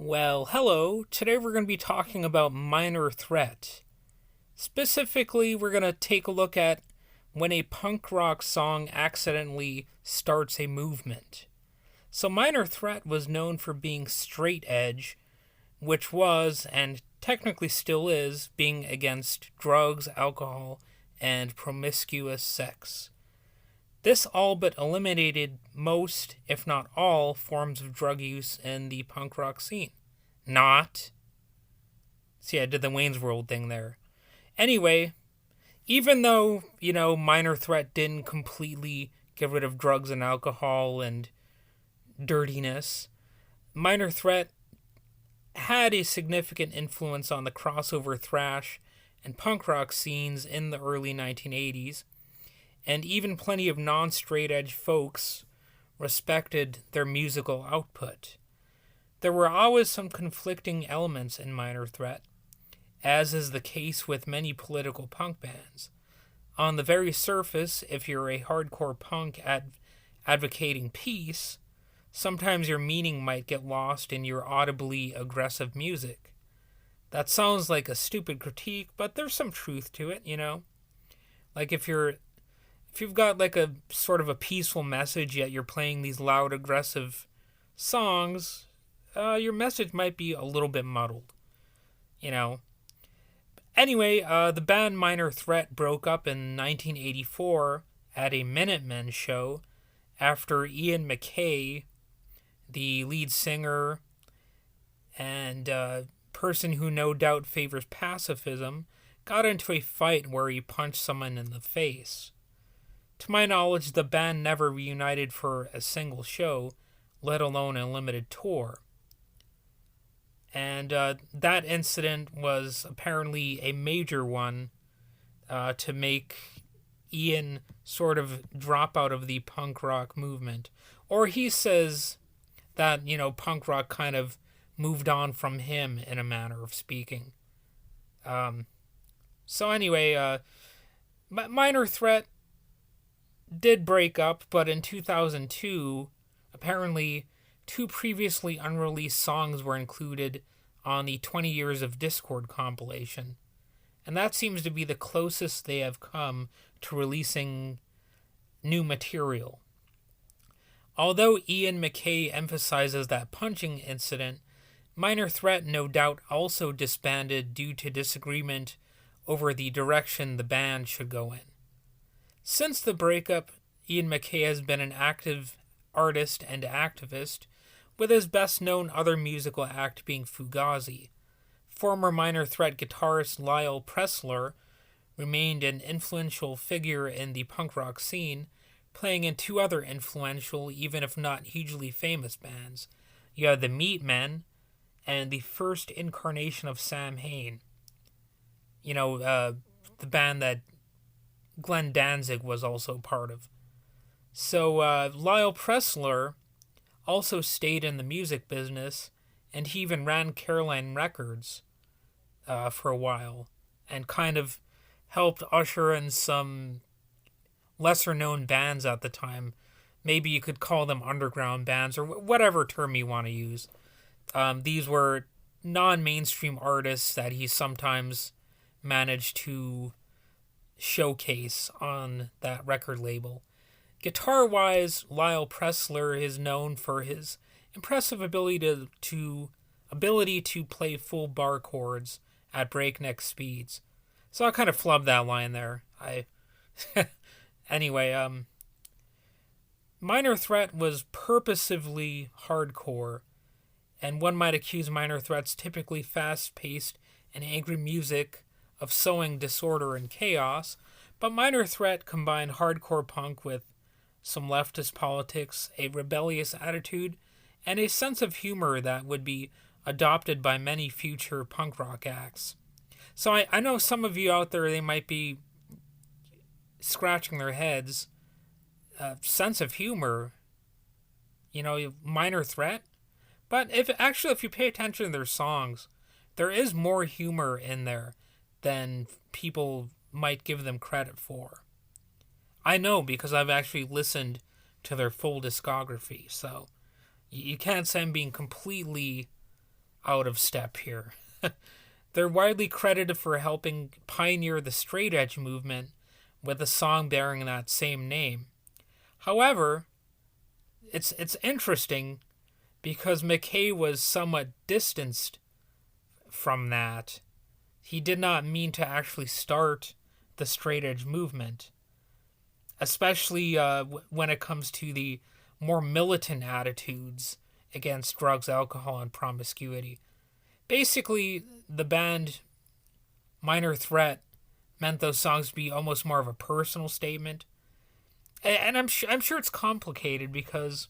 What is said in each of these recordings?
Well, hello. Today we're going to be talking about Minor Threat. Specifically, we're going to take a look at when a punk rock song accidentally starts a movement. So, Minor Threat was known for being straight edge, which was, and technically still is, being against drugs, alcohol, and promiscuous sex. This all but eliminated most, if not all, forms of drug use in the punk rock scene. Not. See, I did the Wayne's World thing there. Anyway, even though, Minor Threat didn't completely get rid of drugs and alcohol and dirtiness, Minor Threat had a significant influence on the crossover thrash and punk rock scenes in the early 1980s, and even plenty of non straight edge folks respected their musical output. There were always some conflicting elements in Minor Threat, as is the case with many political punk bands. On the very surface, if you're a hardcore punk advocating peace, sometimes your meaning might get lost in your audibly aggressive music. That sounds like a stupid critique, but there's some truth to it. Like if you've got like a sort of a peaceful message yet you're playing these loud aggressive songs, your message might be a little bit muddled, you know. Anyway, the band Minor Threat broke up in 1984 at a Minutemen show after Ian MacKaye, the lead singer and person who no doubt favors pacifism, got into a fight where he punched someone in the face. To my knowledge, the band never reunited for a single show, let alone a limited tour. And that incident was apparently a major one to make Ian sort of drop out of the punk rock movement. Or he says that, punk rock kind of moved on from him in a manner of speaking. So anyway, Minor Threat did break up, but in 2002, apparently two previously unreleased songs were included on the 20 Years of Discord compilation, and that seems to be the closest they have come to releasing new material. Although Ian MacKaye emphasizes that punching incident, Minor Threat no doubt also disbanded due to disagreement over the direction the band should go in. Since the breakup, Ian MacKaye has been an active artist and activist, with his best-known other musical act being Fugazi. Former Minor Threat guitarist Lyle Pressler remained an influential figure in the punk rock scene, playing in two other influential, even if not hugely famous bands. You have the Meatmen and the first incarnation of Sam Hain. The band that Glenn Danzig was also part of. So Lyle Pressler also stayed in the music business, and he even ran Caroline Records for a while, and kind of helped usher in some lesser-known bands at the time. Maybe you could call them underground bands, or whatever term you want to use. These were non-mainstream artists that he sometimes managed to showcase on that record label. Guitar-wise, Lyle Pressler is known for his impressive ability to play full bar chords at breakneck speeds. So I kind of flubbed that line there. Anyway, Minor Threat was purposively hardcore, and one might accuse Minor Threat's typically fast-paced and angry music of sowing disorder and chaos, but Minor Threat combined hardcore punk with some leftist politics, a rebellious attitude, and a sense of humor that would be adopted by many future punk rock acts. So I know some of you out there, they might be scratching their heads. Sense of humor, Minor Threat. But if you pay attention to their songs, there is more humor in there than people might give them credit for. I know because I've actually listened to their full discography, so you can't say I'm being completely out of step here. They're widely credited for helping pioneer the straight edge movement with a song bearing that same name. However, it's interesting because McKay was somewhat distanced from that. He did not mean to actually start the straight edge movement, especially when it comes to the more militant attitudes against drugs, alcohol, and promiscuity. Basically, the band Minor Threat meant those songs to be almost more of a personal statement. And I'm sure it's complicated because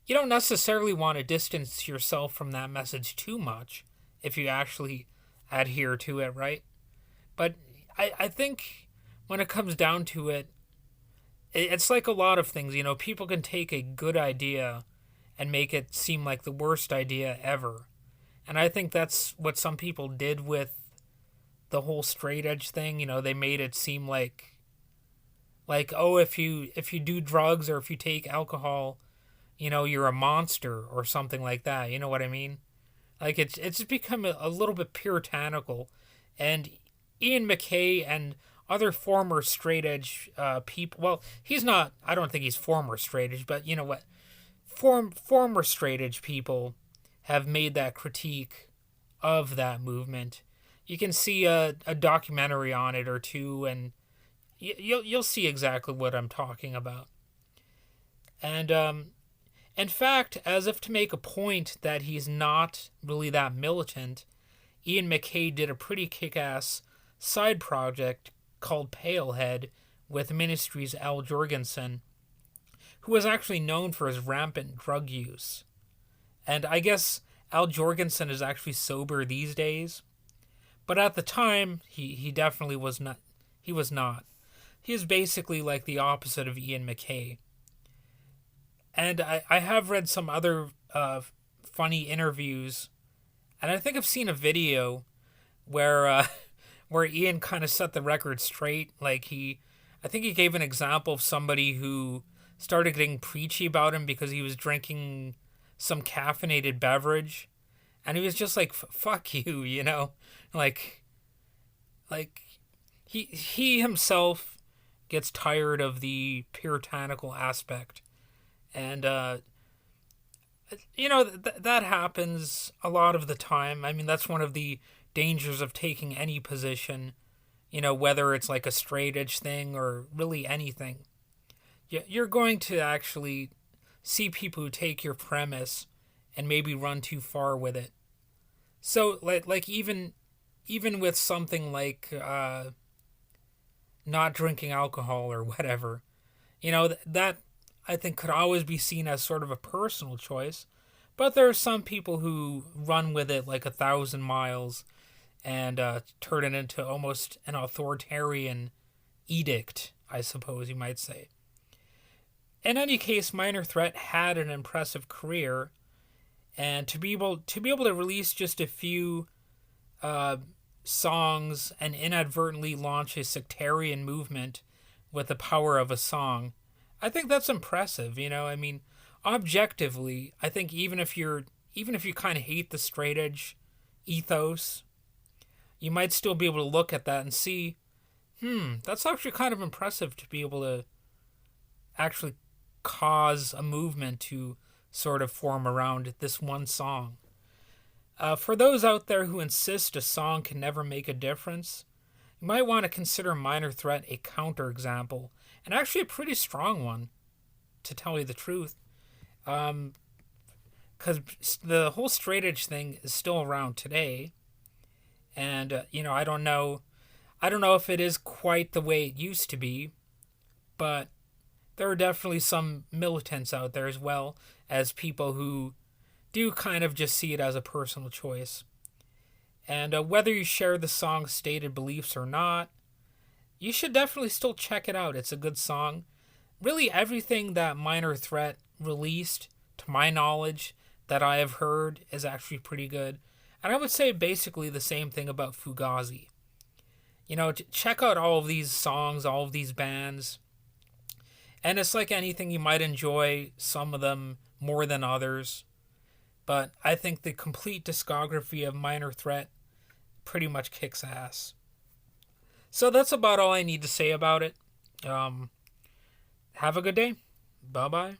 you don't necessarily want to distance yourself from that message too much if you actually adhere to it, right? But I think when it comes down to it, it's like a lot of things. People can take a good idea and make it seem like the worst idea ever. And I think that's what some people did with the whole straight edge thing. They made it seem like oh, if you do drugs or if you take alcohol, you're a monster or something like that. You know what I mean? Like it's become a little bit puritanical, and Ian McKay and other former straight edge people. Well, he's not. I don't think he's former straight edge, but you know what? Former straight edge people have made that critique of that movement. You can see a documentary on it or two, and you'll see exactly what I'm talking about. And in fact, as if to make a point that he's not really that militant, Ian McKay did a pretty kick-ass side project called Palehead with Ministry's Al Jorgensen, who was actually known for his rampant drug use. And I guess Al Jorgensen is actually sober these days. But at the time, he definitely was not. He was not. He is basically like the opposite of Ian McKay. And I have read some other funny interviews, and I think I've seen a video where where Ian kind of set the record straight. I think he gave an example of somebody who started getting preachy about him because he was drinking some caffeinated beverage, and he was just like, "Fuck you," like he himself gets tired of the puritanical aspect, and that happens a lot of the time. I mean, that's one of the dangers of taking any position, whether it's like a straight edge thing or really anything. You're going to actually see people who take your premise and maybe run too far with it. So like even with something like not drinking alcohol or whatever, that I think could always be seen as sort of a personal choice. But there are some people who run with it like 1,000 miles and turn it into almost an authoritarian edict, I suppose you might say. In any case, Minor Threat had an impressive career, and to be able to release just a few songs and inadvertently launch a sectarian movement with the power of a song, I think that's impressive. I mean, objectively, I think even if you kind of hate the straight edge ethos, you might still be able to look at that and see, that's actually kind of impressive to be able to actually cause a movement to sort of form around this one song. For those out there who insist a song can never make a difference, you might want to consider Minor Threat a counterexample, and actually a pretty strong one, to tell you the truth. Because the whole straight edge thing is still around today, and I don't know if it is quite the way it used to be, but there are definitely some militants out there as well as people who do kind of just see it as a personal choice. And whether you share the song's stated beliefs or not, you should definitely still check it out. It's a good song. Really, everything that Minor Threat released, to my knowledge, that I have heard is actually pretty good. And I would say basically the same thing about Fugazi. Check out all of these songs, all of these bands. And it's like anything, you might enjoy some of them more than others. But I think the complete discography of Minor Threat pretty much kicks ass. So that's about all I need to say about it. Have a good day. Bye bye.